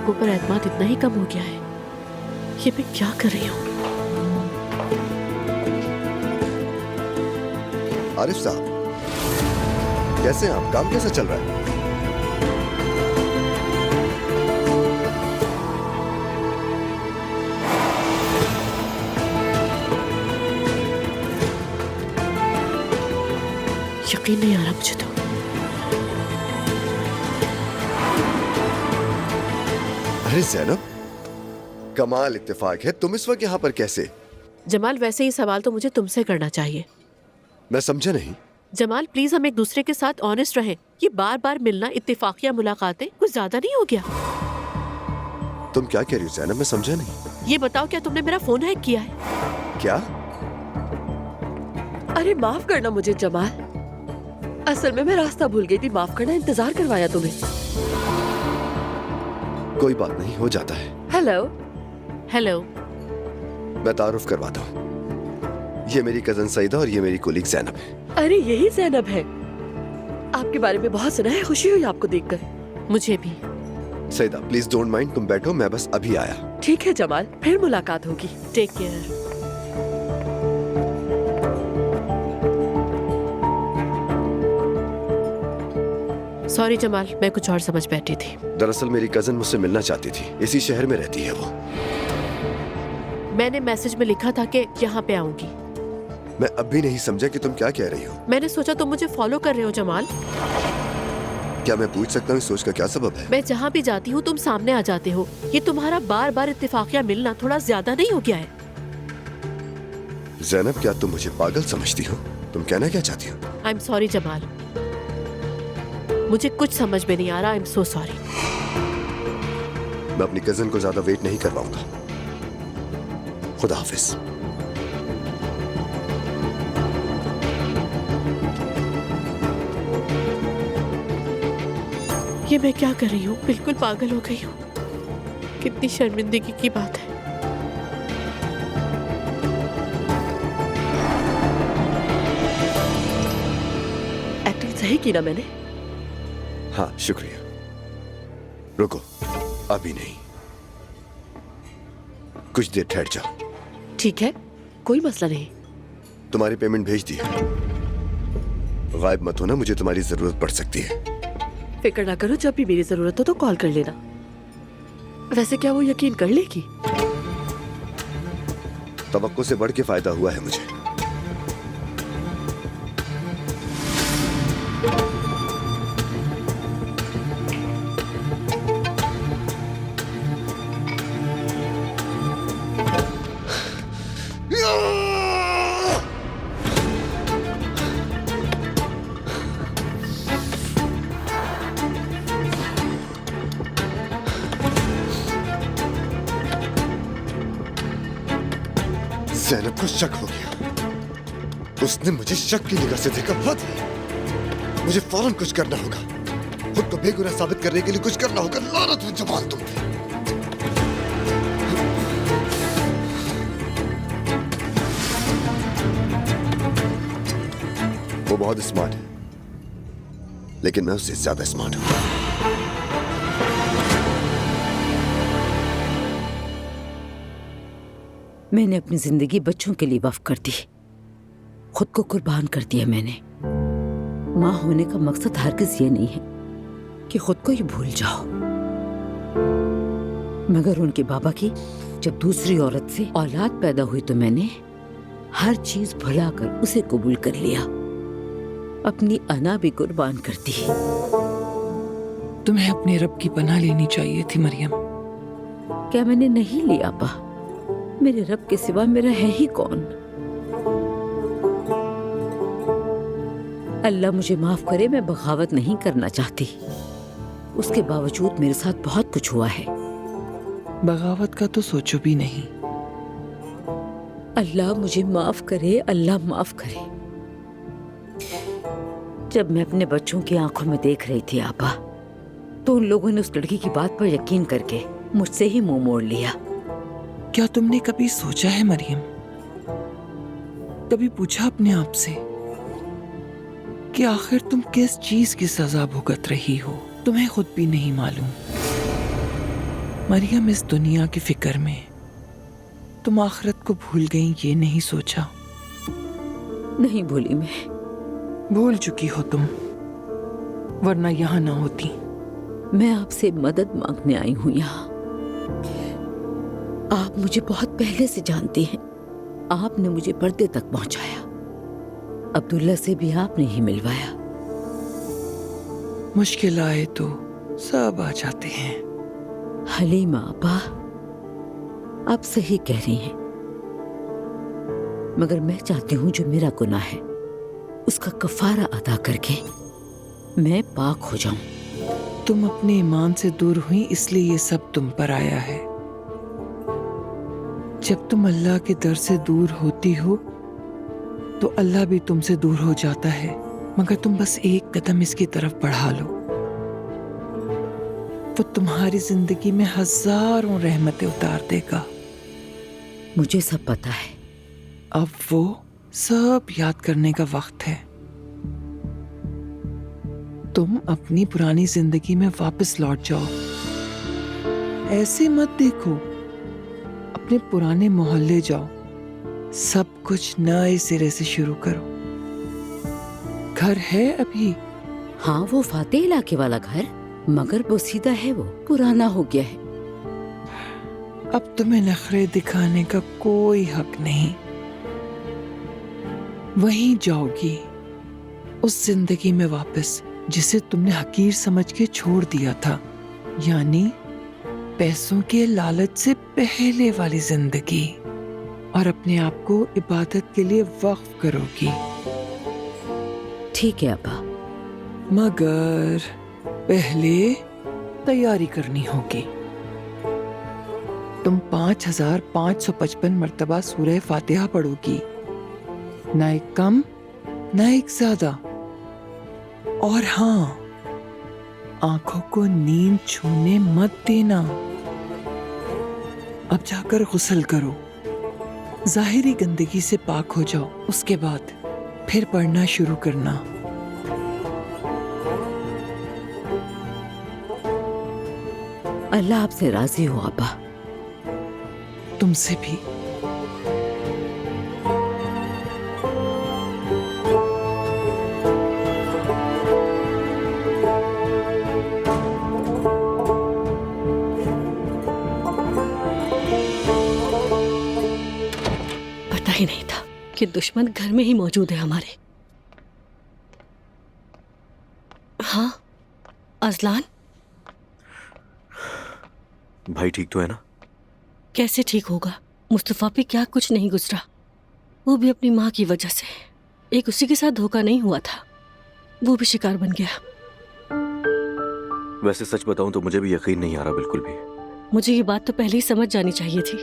लोगों पर एतमाद इतना ही कम हो गया है। ये मैं क्या कर रही हूँ? आरिफ साहब, कैसे हैं आप? काम कैसा चल रहा है? यकीन नहीं आ रहा मुझे तो। अरे ज़ैनब, कमाल इत्तेफाक है, तुम इस वक्त यहाँ पर कैसे? जमाल, वैसे ही सवाल तो मुझे तुमसे करना चाहिए। मैं समझा नहीं। जमाल प्लीज, हम एक दूसरे के साथ ऑनेस्ट रहें। ये बार बार मिलना, इत्तेफाकिया मुलाकातें कुछ ज्यादा नहीं हो गया? तुम क्या कह रही हो ज़ैनब? मैं समझा नहीं। ये बताओ, क्या तुमने मेरा फोन हैक किया है? क्या? अरे माफ करना मुझे जमाल, असल में मैं रास्ता भूल गई थी। माफ करना, इंतजार करवाया तुम्हें। कोई बात नहीं, हो जाता है। हेलो। हेलो। मैं तारुफ करवाता हूँ। ये मेरी कजन सईदा और ये मेरी कोलीग ज़ैनब है। अरे यही ज़ैनब है, आपके बारे में बहुत सुना है। खुशी हुई आपको देखकर। मुझे भी। सईदा प्लीज डोंट माइंड, तुम बैठो, मैं बस अभी आया। ठीक है जमाल, फिर मुलाकात होगी। Take care. सॉरी जमाल, मैं कुछ और समझ बैठी थी। दरअसल मेरी कजन मुझसे मिलना चाहती थी, इसी शहर में रहती है वो। मैंने मैसेज में लिखा था कि यहाँ पे आऊंगी। मैं अब भी नहीं समझा कि तुम क्या कह रही हो। मैंने सोचा तुम मुझे फॉलो कर रहे हो जमाल। क्या मैं पूछ सकता हूँ इस सोच का क्या सबब है? मैं जहाँ भी जाती हूँ तुम सामने आ जाते हो। ये तुम्हारा बार बार इत्तेफाकिया मिलना थोड़ा ज्यादा नहीं हो गया है? ज़ैनब, क्या तुम मुझे पागल समझती हो? तुम कहना क्या चाहती हो? आई एम सॉरी जमाल, मुझे कुछ समझ में नहीं आ रहा। I am so sorry. मैं अपनी कजन को ज्यादा वेट नहीं करवाऊंगा। खुदा हाफिज। ये मैं क्या कर रही हूँ? बिल्कुल पागल हो गई हूँ। कितनी शर्मिंदगी की बात है। एक्टिंग सही की ना मैंने? हाँ शुक्रिया। रुको, अभी नहीं, कुछ देर ठहर जाओ। ठीक है, कोई मसला नहीं। तुम्हारी पेमेंट भेज दी है। गायब मत होना, मुझे तुम्हारी जरूरत पड़ सकती है। फिक्र ना करो, जब भी मेरी जरूरत हो तो कॉल कर लेना। वैसे क्या वो यकीन कर लेगी? तवक्को से बढ़ के फायदा हुआ है मुझे। ज़ैनब को शक हो गया। उसने मुझे शक की निगाह से देखा। हद है। मुझे फौरन कुछ करना होगा। खुद को बेगुनाह साबित करने के लिए कुछ करना होगा। लानत हो जमाल तुम पे। वो बहुत स्मार्ट है, लेकिन मैं उससे ज्यादा स्मार्ट हूं। मैंने अपनी जिंदगी बच्चों के लिए वक्फ कर दी, खुद को कुर्बान कर दिया मैंने। माँ होने का मकसद हरगिज ये नहीं है कि खुद को ही भूल जाओ, मगर उनके बाबा की जब दूसरी औरत से औलाद पैदा हुई तो मैंने हर चीज भुलाकर उसे कबूल कर लिया, अपनी अना भी कुर्बान कर दी। तुम्हें अपने रब की पनाह लेनी चाहिए थी मरियम। क्या मैंने नहीं लिया पा? मेरे रब के सिवा मेरा है ही कौन? अल्लाह मुझे माफ करे, मैं बगावत नहीं करना चाहती। उसके बावजूद मेरे साथ बहुत कुछ हुआ है। बगावत का तो सोचो भी नहीं। अल्लाह मुझे माफ करे, अल्लाह माफ करे। जब मैं अपने बच्चों की आंखों में देख रही थी आपा, तो उन लोगों ने उस लड़की की बात पर यकीन करके मुझसे ही मुंह मोड़ लिया। क्या तुमने कभी सोचा है मरियम, कभी पूछा अपने आप से कि आखिर तुम किस चीज की सजा भुगत रही हो? तुम्हें खुद भी नहीं मालूम। मरियम, इस दुनिया की फिक्र में तुम आखिरत को भूल गई, ये नहीं सोचा? नहीं भूली मैं। भूल चुकी हो तुम, वरना यहाँ ना होती। मैं आपसे मदद मांगने आई हूँ यहाँ। आप मुझे बहुत पहले से जानती हैं। आपने मुझे पर्दे तक पहुंचाया। अब्दुल्ला से भी आपने ही मिलवाया। मुश्किल आए तो सब आ जाते हैं। हलीमा आपा, आप सही कह रही हैं, मगर मैं चाहती हूँ जो मेरा गुनाह है उसका कफारा अदा करके मैं पाक हो जाऊं। तुम अपने ईमान से दूर हुई, इसलिए ये सब तुम पर आया है। जब तुम अल्लाह के दर से दूर होती हो तो अल्लाह भी तुमसे दूर हो जाता है, मगर तुम बस एक कदम इसकी तरफ बढ़ा लो, वो तुम्हारी जिंदगी में हजारों रहमतें उतार देगा। मुझे सब पता है। अब वो सब याद करने का वक्त है। तुम अपनी पुरानी जिंदगी में वापस लौट जाओ। ऐसे मत देखो, अपने पुराने मोहल्ले जाओ, सब कुछ नए सिरे से शुरू करो। घर है अभी? हाँ, वो फातेह इलाके वाला घर, मगर वो सीधा है, वो पुराना हो गया है। अब तुम्हें नखरे दिखाने का कोई हक नहीं। वहीं जाओगी, उस जिंदगी में वापस जिसे तुमने हकीर समझ के छोड़ दिया था, यानी पैसों के लालच से पहले वाली जिंदगी, और अपने आप को इबादत के लिए वक्फ करोगी। ठीक है अब्बा। मगर पहले तैयारी करनी होगी। तुम 5555 मर्तबा सूरह फातिहा पढ़ोगी, ना एक कम ना एक ज्यादा। और हाँ, आंखों को नींद छूने मत देना। अब जाकर गुस्ल करो, जाहिरी गंदगी से पाक हो जाओ, उसके बाद फिर पढ़ना शुरू करना। अल्लाह आपसे राजी हो अब्बा। तुमसे भी। पता ही नहीं था कि दुश्मन घर में ही मौजूद है हमारे। हाँ, अजलान, भाई ठीक तो है ना? कैसे ठीक होगा? मुस्तफा पे क्या कुछ नहीं गुजरा, वो भी अपनी माँ की वजह से। एक उसी के साथ धोखा नहीं हुआ था, वो भी शिकार बन गया। वैसे सच बताऊं तो मुझे भी यकीन नहीं आ रहा बिल्कुल भी। मुझे ये बात तो पहले ही समझ जानी चाहिए थी।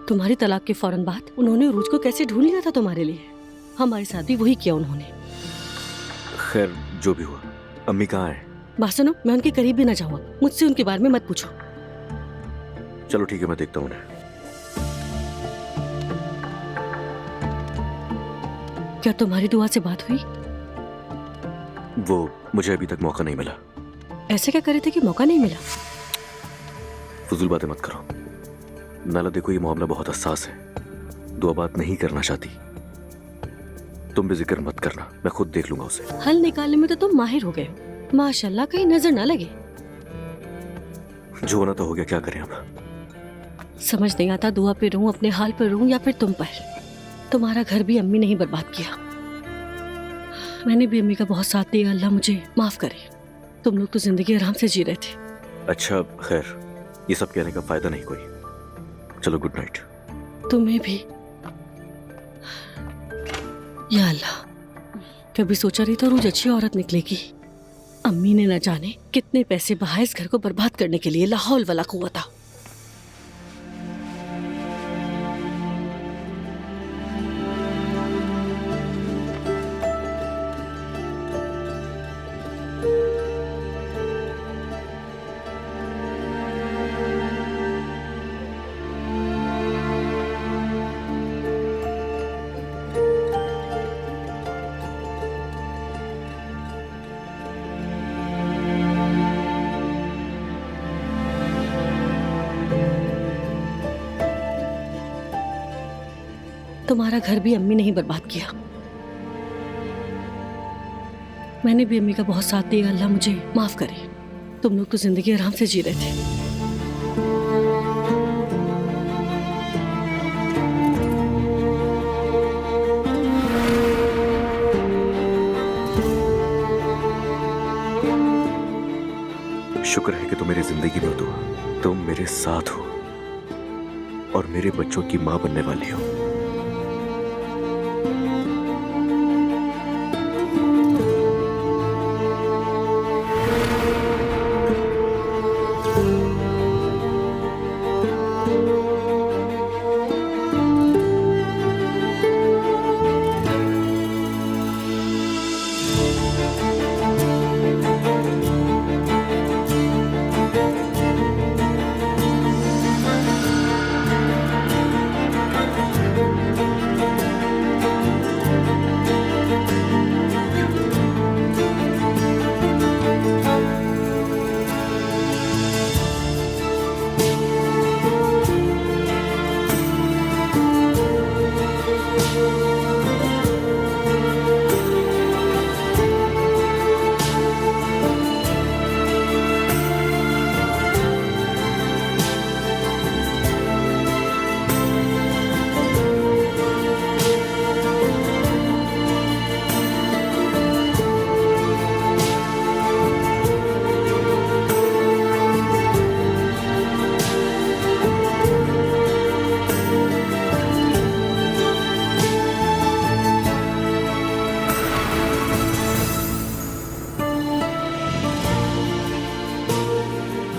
तुम्हारी तलाक के फौरन बाद उन्होंने उरूज को कैसे ढूंढ लिया था तुम्हारे लिए। हमारे साथ भी वही किया उन्होंने। खैर जो भी हुआ, अम्मी कहाँ है? बात सुनो, मैं उनके करीब भी ना जाऊंगा, मुझसे उनके बारे में मत पूछो। चलो ठीक है, मैं देखता हूँ उन्हें। क्या तुम्हारी दुआ से बात हुई? वो मुझे अभी तक मौका नहीं मिला। ऐसे क्या करे थे कि मौका नहीं मिला? फजूल बातें मत करो नाला, देखो ये मामला बहुत हसास है, दुआ बात नहीं करना चाहती। तुम भी जिक्र मत करना, मैं खुद देख लूंगा उसे। हल निकालने में तो तुम माहिर हो गए हो, माशाल्लाह, कहीं नजर ना लगे। जो होना तो हो गया, क्या करें अब? समझ नहीं आता दुआ पे रहूं, अपने हाल पर रहूं, या फिर तुम पर। तुम्हारा घर भी अम्मी ने ही बर्बाद किया। मैंने भी अम्मी का बहुत साथ दिया, अल्लाह मुझे माफ करे। तुम लोग तो जिंदगी आराम से जी रहे थे। अच्छा खैर, ये सब कहने का फायदा नहीं कोई। चलो गुड नाइट। तुम्हें भी। या अल्लाह, कभी सोचा नहीं था रोज अच्छी औरत निकलेगी। अम्मी ने न जाने कितने पैसे बहाए इस घर को बर्बाद करने के लिए। ला हौल वला कुव्वता। तुम्हारा घर भी अम्मी ने ही बर्बाद किया। मैंने भी अम्मी का बहुत साथ दिया, अल्लाह मुझे माफ करे। तुम लोग तो जिंदगी आराम से जी रहे थे। शुक्र है कि तुम मेरी जिंदगी में हो, तुम मेरे साथ हो और मेरे बच्चों की मां बनने वाली हो।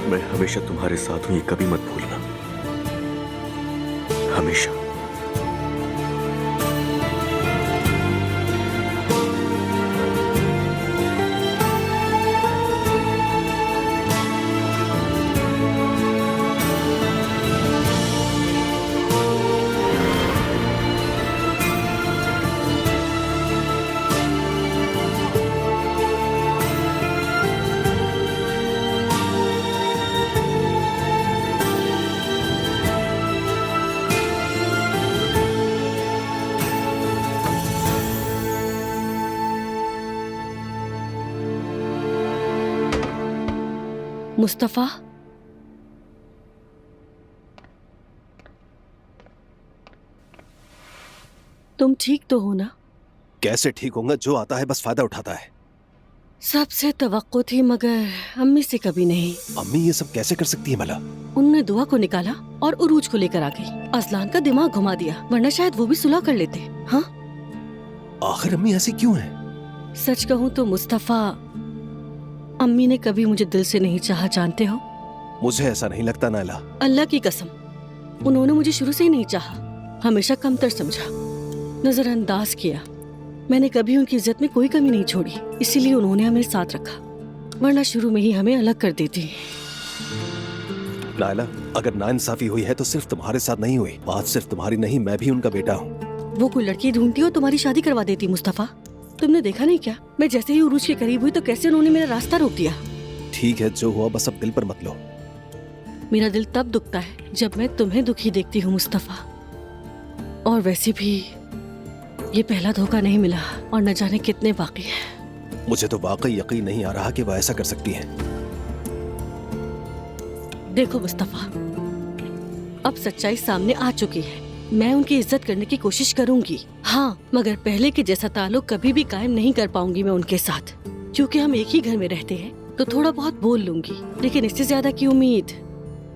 मैं हमेशा तुम्हारे साथ हूं, ये कभी मत भूलना, हमेशा। मुस्तफा, तुम ठीक तो हो ना? कैसे ठीक होगा? जो आता है बस फायदा उठाता है। सबसे तवक्को थी मगर अम्मी से कभी नहीं। अम्मी ये सब कैसे कर सकती है भला? उनने दुआ को निकाला और उरूज को लेकर आ गई। अजलान का दिमाग घुमा दिया, वरना शायद वो भी सुलह कर लेते। हाँ, आखिर अम्मी ऐसी क्यों है? सच कहूँ तो मुस्तफा, अम्मी ने कभी मुझे दिल से नहीं चाहा, जानते हो? मुझे ऐसा नहीं लगता नायला। अल्लाह की कसम, उन्होंने मुझे शुरू से ही नहीं चाहा, हमेशा कमतर समझा, नजरअंदाज किया। मैंने कभी उनकी इज्जत में कोई कमी नहीं छोड़ी, इसीलिए उन्होंने हमें साथ रखा, वरना शुरू में ही हमें अलग कर देती। नायला, अगर नाइंसाफी हुई है तो सिर्फ तुम्हारे साथ नहीं हुई। बात सिर्फ तुम्हारी नहीं, मैं भी उनका बेटा हूँ। वो कोई लड़की ढूंढती हो तुम्हारी शादी करवा देती। मुस्तफा, तुमने देखा नहीं क्या? मैं जैसे ही उरूज के करीब हुई तो कैसे उन्होंने मेरा रास्ता रोक दिया। ठीक है, जो हुआ बस अब दिल पर मत लो। मेरा दिल तब दुखता है जब मैं तुम्हें दुखी देखती हूँ मुस्तफा। और वैसे भी ये पहला धोखा नहीं मिला और न जाने कितने बाकी हैं। मुझे तो वाकई यकीन नहीं आ रहा कि वह ऐसा कर सकती है। देखो मुस्तफा, अब सच्चाई सामने आ चुकी है। मैं उनकी इज्जत करने की कोशिश करूंगी, हाँ, मगर पहले के जैसा ताल्लुक कभी भी कायम नहीं कर पाऊंगी मैं उनके साथ। क्योंकि हम एक ही घर में रहते हैं तो थोड़ा बहुत बोल लूंगी, लेकिन इससे ज्यादा की उम्मीद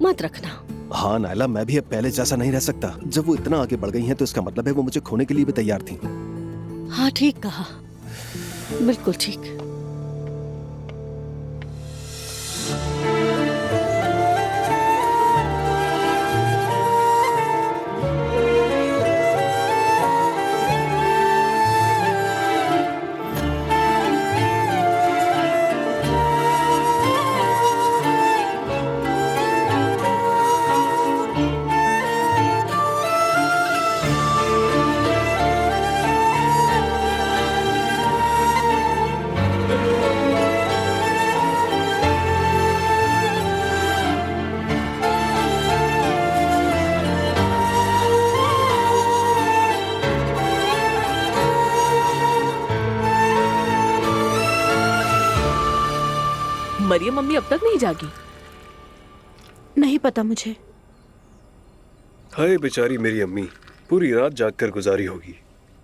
मत रखना। हाँ नायला, मैं भी अब पहले जैसा नहीं रह सकता। जब वो इतना आगे बढ़ गई हैं तो इसका मतलब है वो मुझे खोने के लिए भी तैयार थी। हाँ, ठीक कहा, बिल्कुल ठीक। मरियम मम्मी अब तक नहीं जागी? नहीं पता मुझे। हाय बेचारी मेरी अम्मी, पूरी रात जाग कर गुजारी होगी।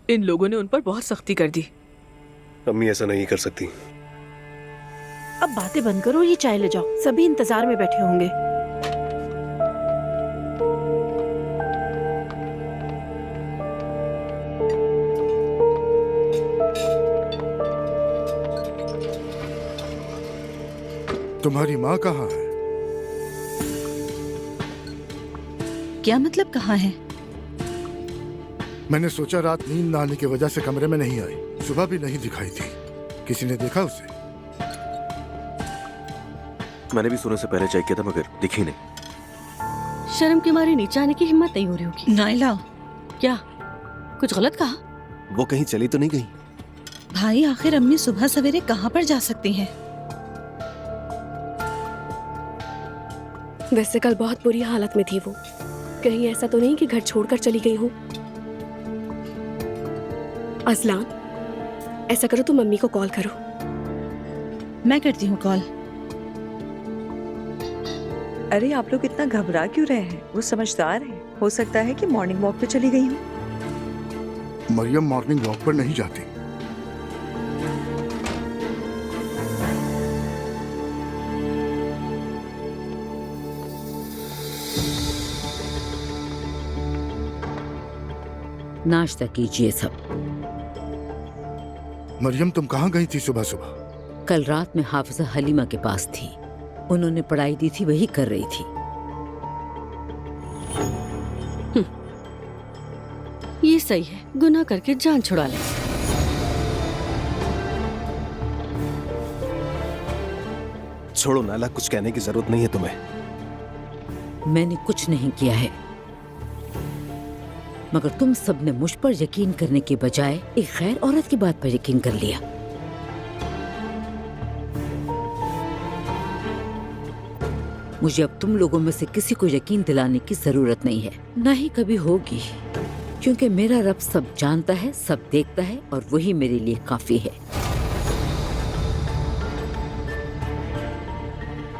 इन लोगों ने उन पर बहुत सख्ती कर दी। अम्मी ऐसा नहीं कर सकती। अब बातें बंद करो, ये चाय ले जाओ, सभी इंतजार में बैठे होंगे। तुम्हारी माँ कहाँ है? क्या मतलब कहाँ है? मैंने सोचा रात नींद न आने की वजह से कमरे में नहीं आई, सुबह भी नहीं दिखाई थी। किसी ने देखा उसे? मैंने भी सोने से पहले चेक किया था मगर दिखी नहीं। शर्म के मारे नीचे आने की हिम्मत नहीं हो रही होगी। नाइला, क्या कुछ गलत कहा? वो कहीं चली तो नहीं गई? भाई आखिर अम्मी सुबह सवेरे कहाँ पर जा सकती हैं? वैसे कल बहुत बुरी हालत में थी वो। कहीं ऐसा तो नहीं कि घर छोड़कर चली गई हो? अज़लान, ऐसा करो तुम मम्मी को कॉल करो। मैं करती हूँ कॉल। अरे आप लोग इतना घबरा क्यों रहे हैं? वो समझदार है, हो सकता है कि मॉर्निंग वॉक पे चली गई हो। मरियम मॉर्निंग वॉक पर नहीं जाती। नाश्ता कीजिए सब। मरियम तुम कहाँ गई थी सुबह सुबह? कल रात में हाफिजा हलीमा के पास थी, उन्होंने पढ़ाई दी थी, वही कर रही थी। ये सही है, गुनाह करके जान छुड़ा ले। छोड़ो नाला, कुछ कहने की जरूरत नहीं है तुम्हें। मैंने कुछ नहीं किया है, मगर तुम सबने मुझ पर यकीन करने के बजाय एक गैर औरत की बात पर यकीन कर लिया। मुझे अब तुम लोगों में से किसी को यकीन दिलाने की जरूरत नहीं है, ना ही कभी होगी, क्योंकि मेरा रब सब जानता है, सब देखता है और वही मेरे लिए काफी है।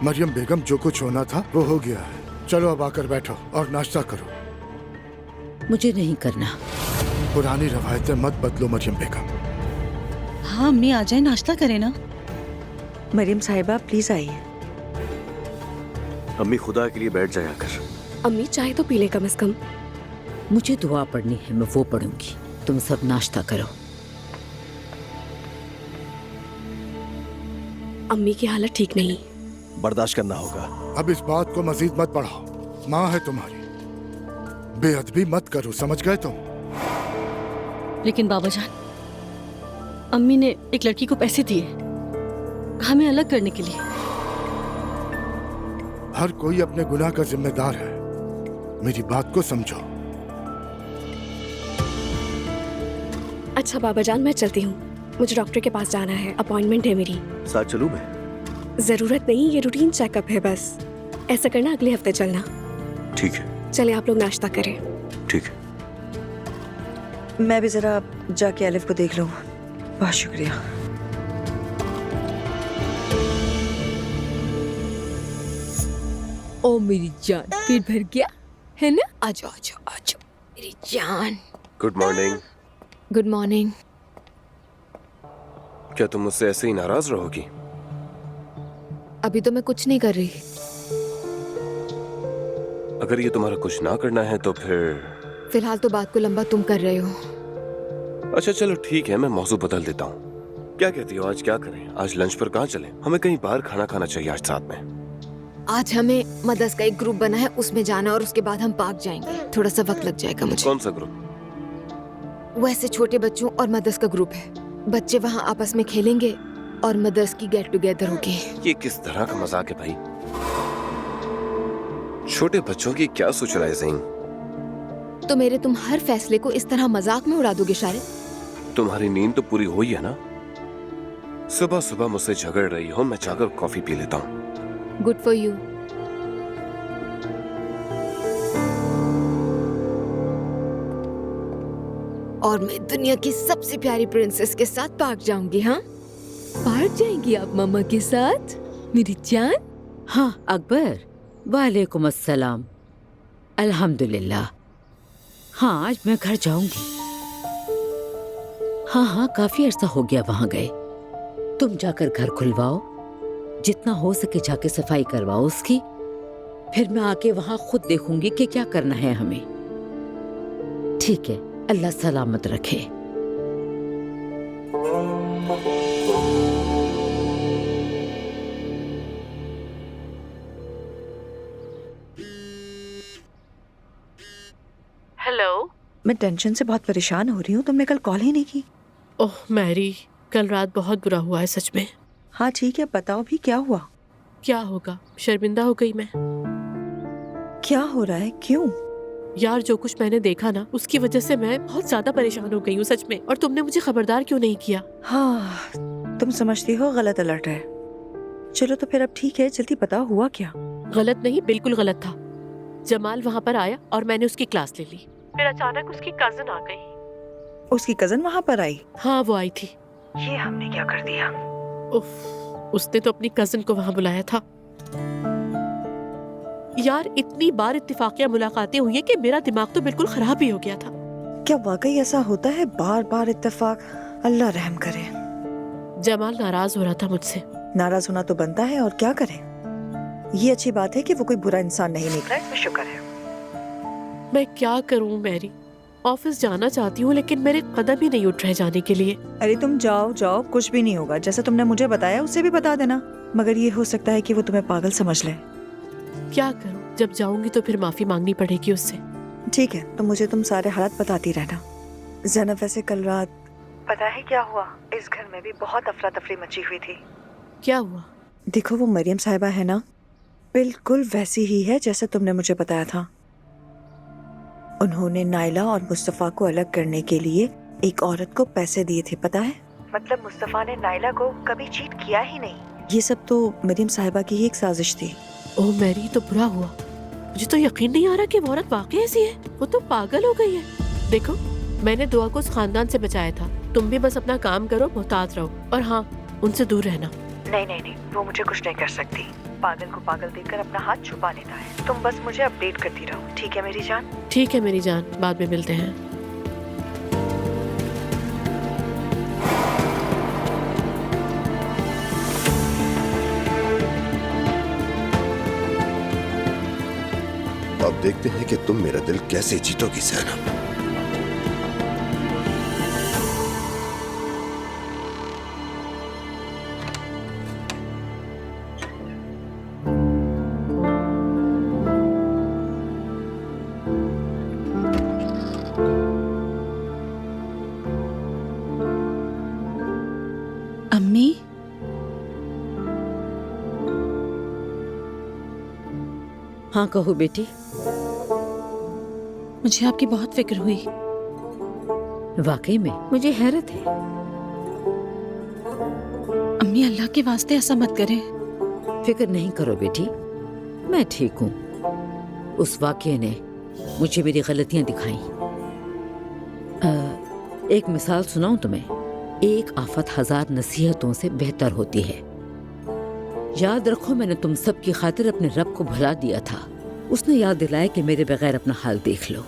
मरियम बेगम, जो कुछ होना था वो हो गया है। चलो अब आकर बैठो और नाश्ता करो। मुझे नहीं करना। पुरानी रवायतें मत बदलो मरियम बेगम। हाँ अम्मी आ जाए, नाश्ता करें ना। मरियम साहिबा प्लीज आइए। अम्मी खुदा के लिए बैठ जाया कर। अम्मी चाय तो पी ले कम से कम। मुझे दुआ पढ़नी है, मैं वो पढ़ूंगी। तुम सब नाश्ता करो। अम्मी की हालत ठीक नहीं। बर्दाश्त करना होगा। अब इस बात को मजीद मत बढ़ाओ। माँ है तुम्हारी, बेअदबी मत करो, समझ गए तुम? लेकिन बाबा जान, अम्मी ने एक लड़की को पैसे दिए हमें अलग करने के लिए। हर कोई अपने गुनाह का जिम्मेदार है, मेरी बात को समझो। अच्छा बाबा जान, मैं चलती हूँ, मुझे डॉक्टर के पास जाना है, अपॉइंटमेंट है मेरी। साथ चलूं मैं? जरूरत नहीं, ये रूटीन चेकअप है बस। ऐसा करना अगले हफ्ते चलना। ठीक है। चले आप लोग नाश्ता करें। ठीक है। मैं भी जरा जाके अलिफ को देख लूँ। बहुत शुक्रिया। ओ मेरी जान, पेट भर गया है ना? आजो आजो आजो मेरी जान। Good morning. Good morning. क्या तुम मुझसे ऐसे ही नाराज रहोगी? अभी तो मैं कुछ नहीं कर रही। अगर ये तुम्हारा कुछ ना करना है तो फिर फिलहाल तो बात को लंबा तुम कर रहे हो। अच्छा चलो ठीक है, मैं मौजू बदल देता हूँ। क्या कहती हो, आज क्या करें? आज लंच पर कहाँ चलें? हमें कहीं बाहर खाना खाना चाहिए आज साथ में। आज हमें मदर्स का एक ग्रुप बना है, उसमें जाना और उसके बाद हम पार्क जाएंगे। थोड़ा सा वक्त लग जाएगा मुझे। कौन सा ग्रुप? वो ऐसे छोटे बच्चों और मदर्स का ग्रुप है। बच्चे वहाँ आपस में खेलेंगे और मदर्स की गेट टुगेदर होगी। ये किस तरह का मजाक है भाई? छोटे बच्चों की क्या सोच रहा है ज़हीन? तो मेरे तुम हर फैसले को इस तरह मजाक में उड़ा दोगे शायद? तुम्हारी नींद तो पूरी हुई है ना? सुबह सुबह मुझसे झगड़ रही हो, मैं जाकर कॉफी पी लेता हूँ। Good for you. और मैं दुनिया की सबसे प्यारी प्रिंसेस के साथ पार्क जाऊंगी। हाँ, पार्क जाएंगी आप मम्मा के साथ? मेरी जान। हाँ अकबर, वालेकुम अस्सलाम। अल्हम्दुलिल्लाह। हाँ आज मैं घर जाऊंगी। हाँ काफी अरसा हो गया वहां गए। तुम जाकर घर खुलवाओ, जितना हो सके जाके सफाई करवाओ उसकी। फिर मैं आके वहां खुद देखूंगी कि क्या करना है हमें। ठीक है, अल्लाह सलामत रखे। हेलो। मैं टेंशन से बहुत परेशान हो रही हूँ, तुमने कल कॉल ही नहीं की। ओह मैरी, कल रात बहुत बुरा हुआ है सच में। हाँ ठीक है, बताओ भी क्या हुआ। क्या होगा, शर्मिंदा हो गई मैं। क्या हो रहा है, क्यों? यार जो कुछ मैंने देखा ना, उसकी वजह से मैं बहुत ज्यादा परेशान हो गई हूँ सच में। और तुमने मुझे खबरदार क्यों नहीं किया? हाँ तुम समझती हो गलत अलर्ट है। चलो तो फिर अब ठीक है, जल्दी बताओ हुआ क्या। गलत नहीं, बिल्कुल गलत था। जमाल वहाँ पर आया और मैंने उसकी क्लास ले ली। फिर अचानक उसकी कजन आ गई। उसकी कजन वहाँ पर आई? हाँ वो आई थी। ये हमने क्या कर दिया। उफ, उसने तो अपनी कजन को वहाँ बुलाया था। यार इतनी बार इत्तेफाकिया मुलाकातें हुई है कि मेरा दिमाग तो बिल्कुल खराब ही हो गया था। क्या वाकई ऐसा होता है, बार बार इत्तेफाक? अल्लाह रहम करे। जमाल नाराज हो रहा था मुझसे। नाराज होना तो बनता है, और क्या करें। ये अच्छी बात है कि वो कोई बुरा इंसान नहीं निकला, इसमें शुक्र है। मैं क्या करूं मैरी, ऑफिस जाना चाहती हूँ लेकिन मेरे कदम ही नहीं उठ रहे जाने के लिए। अरे तुम जाओ जाओ, कुछ भी नहीं होगा। जैसा तुमने मुझे बताया उसे भी बता देना, मगर ये हो सकता है कि वो तुम्हें पागल समझ ले। क्या करूं, जब जाऊंगी तो फिर माफी मांगनी पड़ेगी उससे। ठीक है, तो मुझे तुम सारे हालात बताती रहना। ज़ैनब वैसे कल रात पता है क्या हुआ, इस घर में भी बहुत अफरा तफरी मची हुई थी। क्या हुआ? देखो वो मरियम साहिबा है ना, बिल्कुल वैसी ही है जैसे तुमने मुझे बताया था। उन्होंने नाइला और मुस्तफ़ा को अलग करने के लिए एक औरत को पैसे दिए थे, पता है। मतलब मुस्तफ़ा ने नाइला को कभी चीट किया ही नहीं। ये सब तो मरियम साहिबा की ही एक साजिश थी। ओह मैरी, तो बुरा हुआ। मुझे तो यकीन नहीं आ रहा कि वो औरत वाकई ऐसी है। वो तो पागल हो गई है। देखो मैंने दुआ को उस खानदान से बचाया था। तुम भी बस अपना काम करो, मोहतात रहो, और हाँ उनसे दूर रहना। नहीं नहीं नहीं, वो मुझे कुछ नहीं कर सकती। पागल को पागल देखकर अपना हाथ छुपा लेता है। तुम बस मुझे अपडेट करती रहो, ठीक है मेरी जान। ठीक है मेरी जान, बाद में मिलते हैं। अब देखते हैं कि तुम मेरा दिल कैसे जीतोगी ज़ैनब। अम्मी, हाँ कहो बेटी। मुझे आपकी बहुत फिक्र हुई। वाकई में मुझे हैरत है। अम्मी अल्लाह के वास्ते ऐसा मत करें। फिक्र नहीं करो बेटी, मैं ठीक हूँ। उस वाक़ये ने मुझे मेरी गलतियां दिखाई। एक मिसाल सुनाऊं तुम्हें। एक आफत 1000 नसीहतों से बेहतर होती है। याद रखो, मैंने तुम सब की खातिर अपने रब को भुला दिया था। उसने याद दिलाया कि मेरे बगैर अपना हाल देख लो।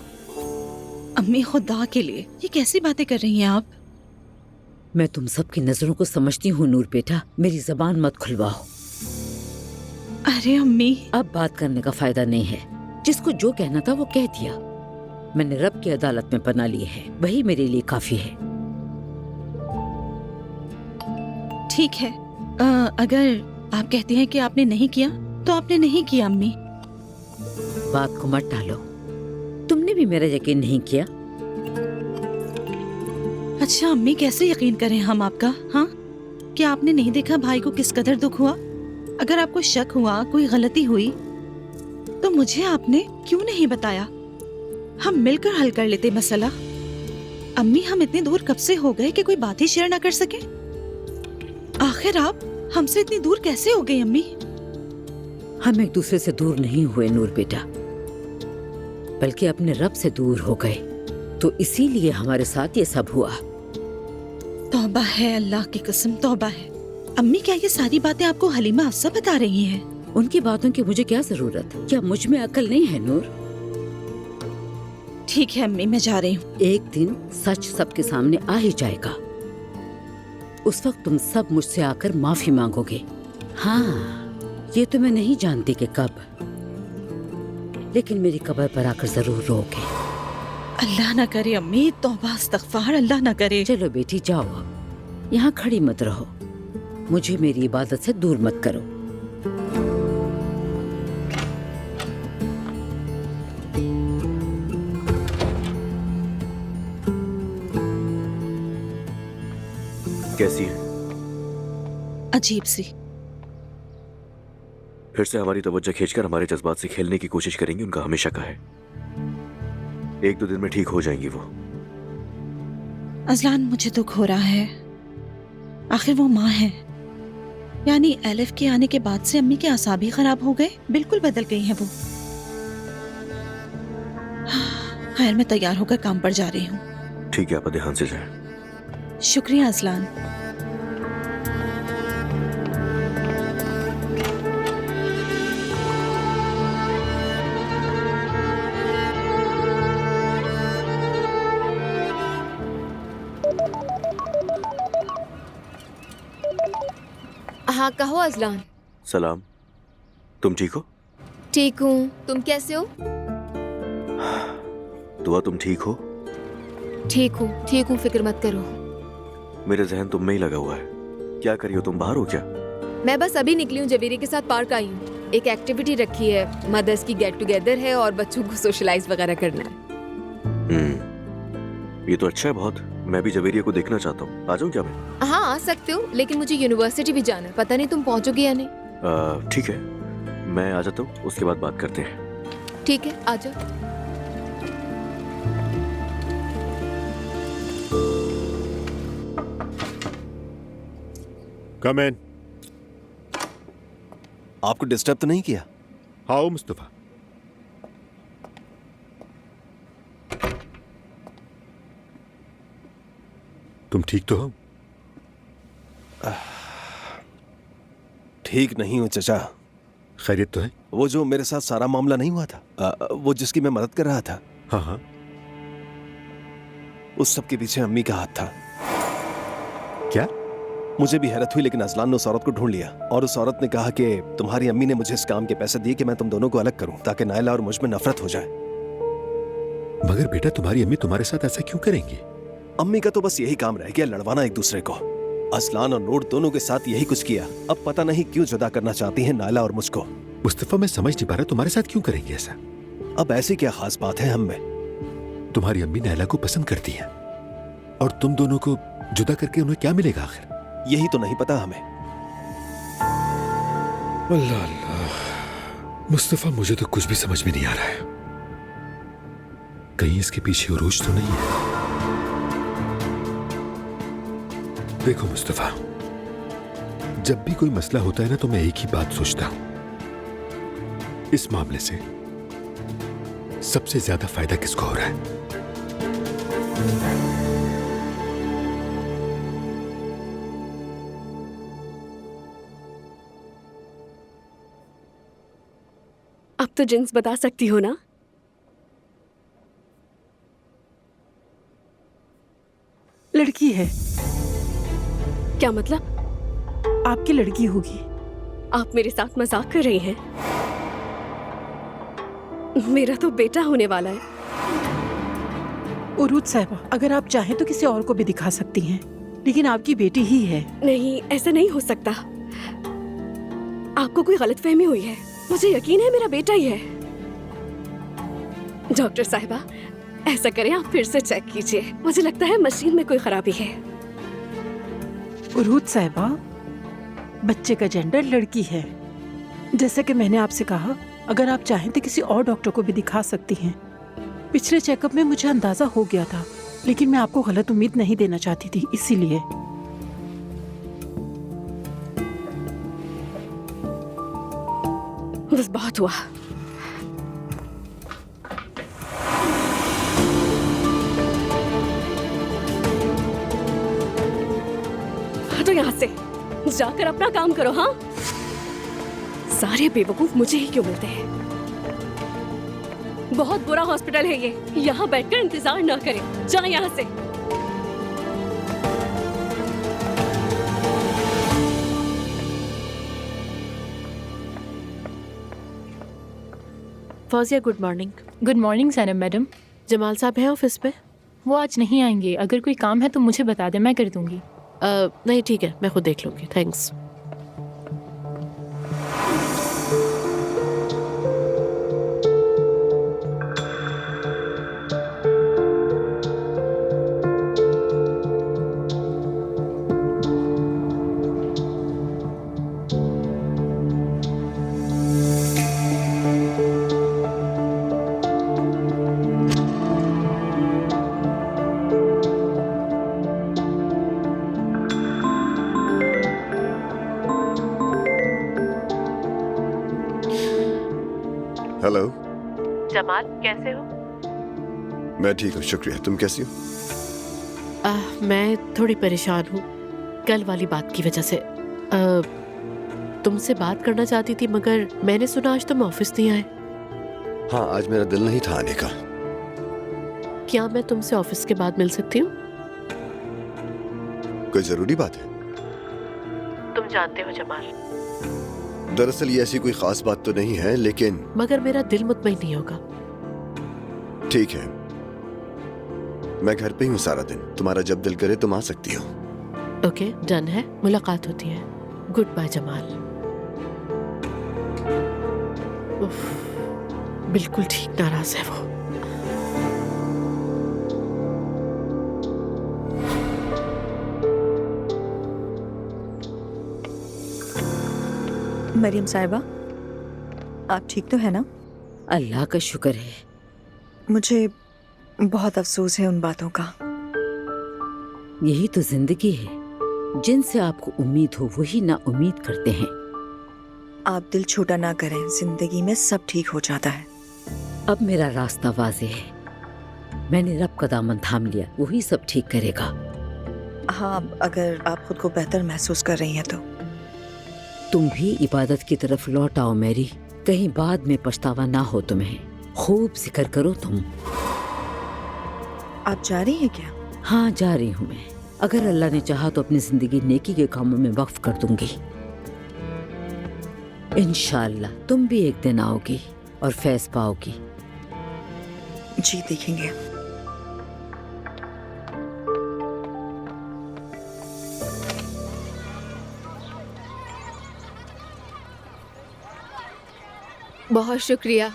अम्मी खुदा के लिए ये कैसी बातें कर रही हैं आप? मैं तुम सब की नजरों को समझती हूँ नूर बेटा, मेरी जबान मत खुलवाओ। अरे अम्मी, अब बात करने का फायदा नहीं है। जिसको जो कहना था वो कह दिया। मैंने रब की अदालत में पनाह ली है, वही मेरे लिए काफी है। ठीक है, अगर आप कहती हैं कि आपने नहीं किया तो आपने नहीं किया अम्मी। बात को मत टालो। तुमने भी मेरा यकीन नहीं किया। अच्छा अम्मी, कैसे यकीन करें हम आपका? हाँ, क्या आपने नहीं देखा भाई को किस कदर दुख हुआ? अगर आपको शक हुआ, कोई गलती हुई, तो मुझे आपने क्यों नहीं बताया? हम मिलकर हल कर लेते मसला। अम्मी, हम इतने दूर कब से हो गए कि कोई बात ही शेयर ना कर सके? आखिर आप हमसे इतनी दूर कैसे हो गई अम्मी? हम एक दूसरे से दूर नहीं हुए नूर बेटा, बल्कि अपने रब से दूर हो गए। तो इसीलिए हमारे साथ ये सब हुआ। तौबा है, अल्लाह की कसम तौबा है। अम्मी, क्या ये सारी बातें आपको हलीमा अफसा बता रही हैं? उनकी बातों की मुझे क्या जरूरत? क्या मुझ में अकल नहीं है नूर? ठीक है अम्मी, मैं जा रही हूँ। एक दिन सच सबके सामने आ ही जाएगा। उस वक्त तुम सब मुझसे आकर माफी मांगोगे। हाँ, ये तो मैं नहीं जानती कि कब, लेकिन मेरी कब्र पर आकर जरूर रोगे। अल्लाह ना करे अम्मी, तौबा इस्तग़फ़ार, अल्लाह ना करे। चलो बेटी जाओ, अब यहाँ खड़ी मत रहो, मुझे मेरी इबादत से दूर मत करो। कैसी है? अजीब सी। फिर से हमारी तवज्जो खींचकर हमारे जज्बात से खेलने की कोशिश करेंगी, उनका हमेशा का है। एक दो दिन में ठीक हो जाएंगी वो। अज़लान, मुझे दुख हो रहा है। आखिर वो माँ है, यानी एलिफ के आने के बाद से अम्मी के आसाब ही खराब हो गए, बिल्कुल बदल गई हैं वो। खैर, मैं तैयार होकर काम पर जा रही हूँ। ठीक है, आप ध्यान से जाएं। शुक्रिया अज़लान। हाँ कहो अज़लान। सलाम। तुम ठीक हो? ठीक हूँ, तुम कैसे हो? दुआ तुम ठीक हो? ठीक हूँ, फिक्र मत करो। मेरे जहन तुम में ही लगा हुआ है। क्या करी हो तुम, बाहर हो क्या? मैं बस अभी निकली हूँ, जबीरी के साथ पार्क आई हूँ। एक एक्टिविटी रखी है, मदर्स की गेट टुगेदर है और बच्चों को सोशलाइज वगैरह करना है। ये तो अच्छा है बहुत। मैं भी जवेरिया को देखना चाहता हूँ, आ जाऊँ क्या मैं? हाँ आ सकते हो, लेकिन मुझे यूनिवर्सिटी भी जाना है, पता नहीं तुम पहुँचोगे या नहीं। ठीक है, मैं आ जाता हूँ, उसके बाद बात करते हैं। ठीक है, आ जाओ। कम इन। आपको डिस्टर्ब तो नहीं किया? आओ मुस्तफा। तुम ठीक तो हो? ठीक नहीं हूँ चचा। खैरियत तो है? वो जो मेरे साथ सारा मामला नहीं हुआ था, वो जिसकी मैं मदद कर रहा था, हाँ हाँ, उस सब के पीछे अम्मी का हाथ था। क्या? मुझे भी हैरत हुई, लेकिन अज़लान ने उस औरत को ढूंढ लिया और उस औरत ने कहा कि तुम्हारी अम्मी ने मुझे इस काम के पैसे दिए कि मैं तुम दोनों को अलग करूं, ताकि नायला और मुझ में नफरत हो जाए। मगर बेटा, तुम्हारी अम्मी तुम्हारे साथ ऐसा क्यों करेंगी? अम्मी का तो बस यही काम रह गया, लड़वाना एक दूसरे को। अज़लान और नूर दोनों के साथ यही कुछ किया। अब पता नहीं क्यों जुदा करना चाहती हैं नायला और मुझको। मुस्तफा, मैं समझ नहीं पा रहा तुम्हारे साथ क्यों करेंगे ऐसा। अब ऐसी क्या खास बात है हम में? तुम्हारी अम्मी नायला को पसंद करती है और तुम दोनों को जुदा करके उन्हें क्या मिलेगा आखिर? यही तो नहीं पता हमें। अल्लाह अल्लाह, मुस्तफा मुझे तो कुछ भी समझ में नहीं आ रहा है। कहीं इसके पीछे उरूज तो नहीं है? देखो मुस्तफा, जब भी कोई मसला होता है ना, तो मैं एक ही बात सोचता हूं, इस मामले से सबसे ज्यादा फायदा किसको हो रहा है? अब तो जिन्स बता सकती हो ना? लड़की है। क्या मतलब? आपकी लड़की होगी। आप मेरे साथ मजाक कर रही हैं? मेरा तो बेटा होने वाला है। उरूज साहिबा, अगर आप चाहें तो किसी और को भी दिखा सकती हैं, लेकिन आपकी बेटी ही है। नहीं, ऐसा नहीं हो सकता। आपको कोई गलतफहमी हुई है। मुझे यकीन है मेरा बेटा ही है। डॉक्टर साहिबा, ऐसा करें, आप फिर से चेक कीजिए। मुझे लगता है मशीन में कोई खराबी है। उरूज साहिबा, बच्चे का जेंडर लड़की है। जैसे कि मैंने आपसे कहा, अगर आप चाहें तो किसी और डॉक्टर को भी दिखा सकती हैं। पिछले चेकअप में मुझे अंदाजा हो गया था, लेकिन मैं आपको गलत उम्मीद नहीं देना चाहती थी, इसीलिए। बस बहुत हुआ। हटो यहाँ से। जाकर अपना काम करो। हाँ, सारे बेवकूफ मुझे ही क्यों मिलते हैं। बहुत बुरा हॉस्पिटल है ये, यहाँ बैठकर इंतजार ना करें, जा यहाँ से। Fauzia, good morning. Good morning Sanam madam. Jamal साहब हैं ऑफिस पे? वो आज नहीं आएंगे। अगर कोई काम है तो मुझे बता दें, मैं कर दूंगी। नहीं ठीक है, मैं खुद देख लूंगी, थैंक्स। हेलो जमाल, कैसे हो? मैं ठीक हूँ, शुक्रिया। तुम कैसी हो? मैं थोड़ी परेशान हूँ कल वाली बात की वजह से। तुमसे बात करना चाहती थी मगर मैंने सुना आज तुम ऑफिस नहीं आए। हाँ, आज मेरा दिल नहीं था आने का। क्या मैं तुमसे ऑफिस के बाद मिल सकती हूँ? कोई जरूरी बात है? तुम जानते हो जमाल, दरअसल ये ऐसी कोई खास बात तो नहीं है, लेकिन मगर मेरा दिल मुतमईन नहीं होगा। ठीक है, मैं घर पे ही हूँ सारा दिन। तुम्हारा जब दिल करे तुम आ सकती हो। ओके, डन है, मुलाकात होती है। Good bye Jamal. उफ, बिल्कुल ठीक नाराज है वो। मरियम साहिबा, आप ठीक तो है ना? अल्लाह का शुक्र है। मुझे बहुत अफसोस है उन बातों का। यही तो जिंदगी है, जिनसे आपको उम्मीद हो वही ना उम्मीद करते हैं। आप दिल छोटा ना करें, जिंदगी में सब ठीक हो जाता है। अब मेरा रास्ता वाज़े है, मैंने रब का दामन थाम लिया, वही सब ठीक करेगा। हाँ, अगर आप खुद को बेहतर महसूस कर रही हैं तो। तुम भी इबादत की तरफ लौट आओ मेरी, कहीं बाद में पछतावा ना हो तुम्हें। खूब जिक्र करो तुम। आप जा रही हैं क्या? हाँ, जा रही हूँ मैं। अगर अल्लाह ने चाहा तो अपनी जिंदगी नेकी के कामों में वक्फ कर दूंगी। इंशाअल्लाह तुम भी एक दिन आओगी और फैज पाओगी। जी देखेंगे। बहुत शुक्रिया।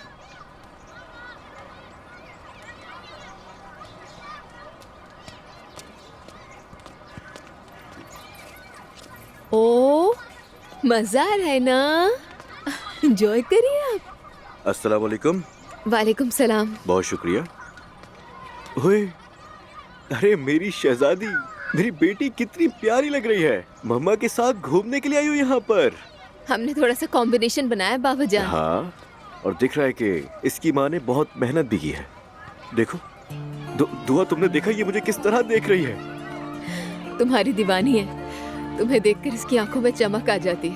ओ, मजा आ रहा है ना? एंजॉय करिए आप। अस्सलाम वालेकुम। वालेकुम सलाम। बहुत शुक्रिया। ओए, अरे मेरी शहजादी, मेरी बेटी कितनी प्यारी लग रही है। मम्मा के साथ घूमने के लिए आई हूँ यहाँ पर। हमने थोड़ा सा कॉम्बिनेशन बनाया बाबा जान। हाँ, और दिख रहा है कि इसकी माँ ने बहुत मेहनत भी की है। देखो, दुआ, तुमने देखा ये मुझे किस तरह देख रही है? तुम्हारी दीवानी है, तुम्हें देखकर इसकी आंखों में चमक आ जाती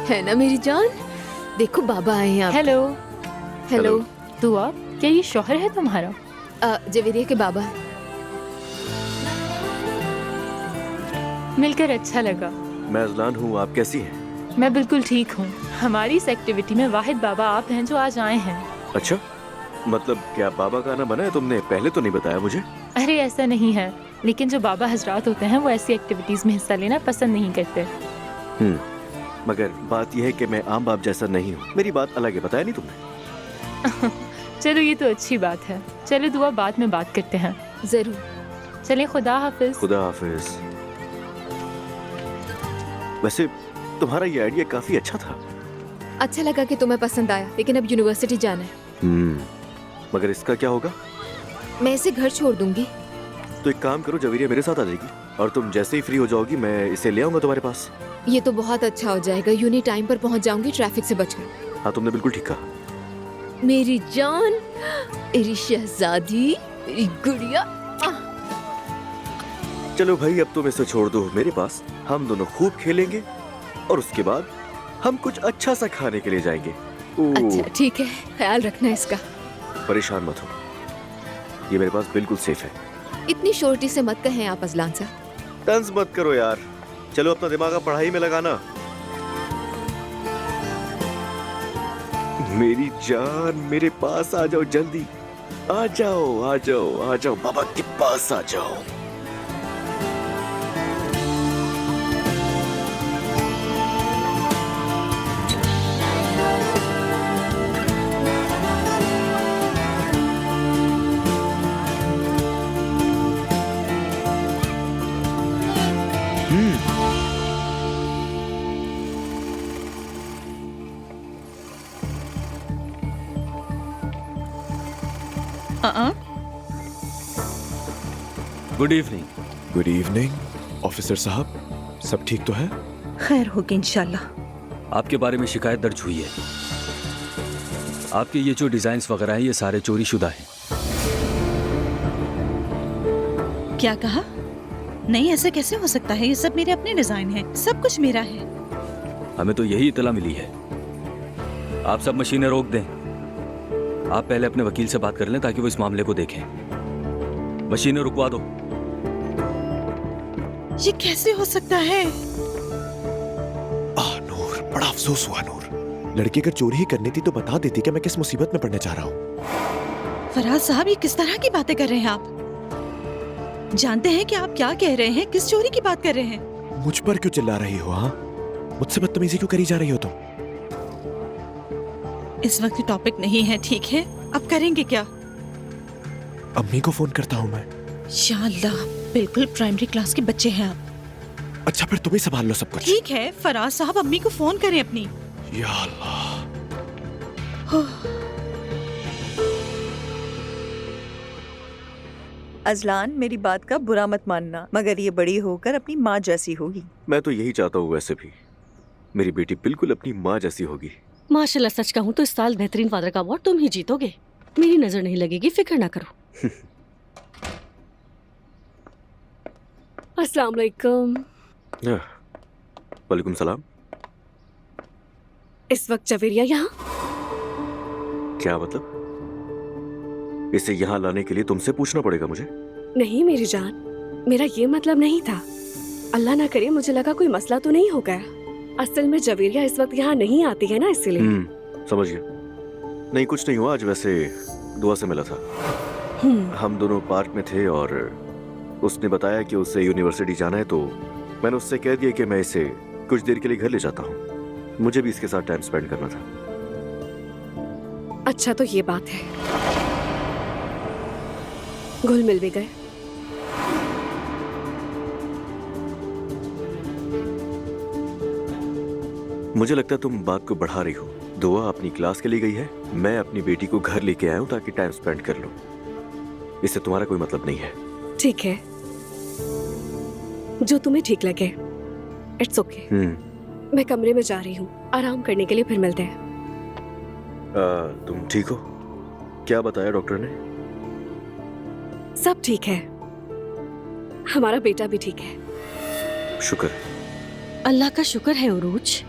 है ना मेरी जान? देखो बाबा आए हैं। हेलो। हेलो। दुआ, क्या ये शौहर है तुम्हारा? जवेरिया के बाबा। मिलकर अच्छा लगा। मैं अजलान हूँ, आप कैसी हैं? मैं बिल्कुल ठीक हूँ। हमारी इस एक्टिविटी में वाहिद बाबा आप हैं जो आज आए हैं। अच्छा, मतलब क्या बाबा का आना बना है? तुमने पहले तो नहीं बताया मुझे। अरे ऐसा नहीं है, लेकिन जो बाबा हजरात होते हैं वो ऐसी एक्टिविटीज में हिस्सा लेना पसंद नहीं करते। मगर बात यह है कि मैं आम बाप जैसा नहीं हूँ। मेरी बात अलग है, बताया नहीं तुमने। चलो ये तो अच्छी बात है। चलो दुआ, बाद में बात करते हैं। जरूर। चले, खुदा हाफिज। खुदा हाफिज। वैसे तुम्हारा ये आइडिया काफी अच्छा था। अच्छा लगा कि तुम्हें पसंद आया, लेकिन अब यूनिवर्सिटी जाना है। मगर इसका क्या होगा? मैं इसे घर छोड़ दूंगी। तो एक काम करो, जवेरिया मेरे साथ आ जाएगी और तुम जैसे ही फ्री हो जाओगी मैं इसे ले आऊंगा तुम्हारे पास। ये तो बहुत अच्छा हो जाएगा। यूनी टाइम पर पहुंच जाऊंगी, ट्रैफिक से बचकर। हाँ, तुमने बिल्कुल ठीक कहा। मेरी जान, मेरी शहजादी, मेरी गुड़िया। चलो भाई, अब तुम इसे छोड़ दो मेरे पास। हम दोनों खूब खेलेंगे और उसके बाद हम कुछ अच्छा सा खाने के लिए जाएंगे। अच्छा ठीक है, ख्याल रखना इसका। परेशान मत हो, ये मेरे पास बिल्कुल सेफ है। इतनी शोरटी से मत कहें आप अजलान सा। तंज मत करो यार, चलो अपना दिमाग अब पढ़ाई में लगाना। मेरी जान, मेरे पास आ जाओ जल्दी। आ जाओ आ जाओ आ जाओ, बाबा के पास आ जाओ। Good evening. Good evening officer साहब, सब ठीक तो है? खैर होगी इंशाल्लाह। आपके बारे में शिकायत दर्ज हुई है। आपके ये जो डिजाइन्स वगैरह हैं ये सारे चोरी शुदा हैं। क्या कहा? नहीं, ऐसा कैसे हो सकता है? ये सब मेरे अपने डिजाइन हैं, सब कुछ मेरा है। हमें तो यही इतला मिली है। आप सब मशीनें रोक दें। आप पहले अपने वकील से बात कर लें ताकि वो इस मामले को देखें। मशीनें रुकवा दो। ये कैसे हो सकता है? नूर, बड़ा अफसोस हुआ नूर। लड़की अगर चोरी ही करनी थी तो बता देती कि मैं किस मुसीबत में पड़ने जा रहा हूँ। फराज साहब, ये किस तरह की बातें कर रहे हैं आप? जानते हैं कि आप क्या कह रहे हैं? किस चोरी की बात कर रहे हैं? मुझ पर क्यों चिल्ला रही हो? हाँ, मुझसे बदतमीजी क्यों करी जा रही हो तुम? इस वक्त टॉपिक नहीं है, ठीक है? अब करेंगे क्या? अम्मी को फोन करता हूँ मैं। या अल्लाह, बिल्कुल प्राइमरी क्लास के बच्चे हैं आप। अच्छा फिर तुम ही संभाल लो सब कुछ। ठीक है फराज साहब, अम्मी को फोन करें अपनी। या अल्लाह। अजलान, मेरी बात का बुरा मत मानना, मगर ये बड़ी होकर अपनी माँ जैसी होगी। मैं तो यही चाहता हूँ। वैसे भी मेरी बेटी बिल्कुल अपनी माँ जैसी होगी। माशाल्लाह, सच कहूँ तो इस साल बेहतरीन फादर का अवार्ड तुम ही जीतोगे। मेरी नजर नहीं लगेगी, फिक्र ना करो। अस्सलाम वालेकुम। वालेकुम सलाम। इस वक्त जवेरिया यहाँ? क्या मतलब? इसे यहाँ लाने के लिए तुमसे पूछना पड़ेगा मुझे? नहीं मेरी जान, मेरा ये मतलब नहीं था। अल्लाह ना करे, मुझे लगा कोई मसला तो नहीं हो गया। असल में जवेरिया इस वक्त यहाँ नहीं आती है ना, इसलिए। समझ गया। नहीं कुछ नहीं हुआ। आज वैसे दुआ से मिला था। हम दोनों पार्क में थे और उसने बताया कि उसे यूनिवर्सिटी जाना है, तो मैंने उससे कह दिया कि मैं इसे कुछ देर के लिए घर ले जाता हूँ। मुझे भी इसके साथ टाइम स्पेंड करना था। अच्छा तो ये बात है, घुल मिल भी गए। मुझे लगता है तुम बात को बढ़ा रही हो। दुआ अपनी क्लास के लिए गई है, मैं अपनी बेटी को घर लेके आया हूँ ताकि टाइम स्पेंड कर लूं। इससे तुम्हारा कोई मतलब नहीं है। ठीक है, जो तुम्हें ठीक लगे। It's okay. मैं कमरे में जा रही हूँ आराम करने के लिए, फिर मिलते हैं। तुम ठीक हो? क्या बताया डॉक्टर ने? सब ठीक है, हमारा बेटा भी ठीक है। शुक्र। अल्लाह का शुक्र है उरूज।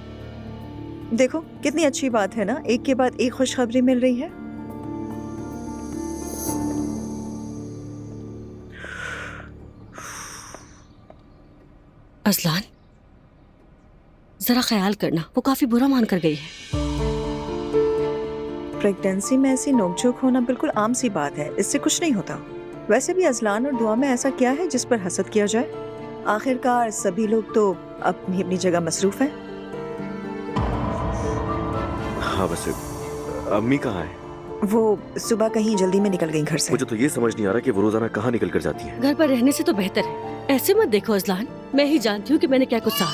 देखो कितनी अच्छी बात है ना, एक के बाद एक खुशखबरी मिल रही है। अजलान, जरा ख्याल करना, वो काफी बुरा मान कर गई है। प्रेगनेंसी में ऐसी नोकझोंक होना बिल्कुल आम सी बात है, इससे कुछ नहीं होता। वैसे भी अजलान और दुआ में ऐसा क्या है जिस पर हसद किया जाए? आखिरकार सभी लोग तो अपनी अपनी जगह मसरूफ हैं। हाँ वैसे अम्मी कहाँ है? वो सुबह कहीं जल्दी में निकल गई घर से। मुझे तो ये समझ नहीं आ रहा कि वो रोजाना कहाँ निकल कर जाती है। घर पर रहने से तो बेहतर है। ऐसे मत देखो अजलान, मैं ही जानती हूँ कि मैंने क्या कुछ कहा।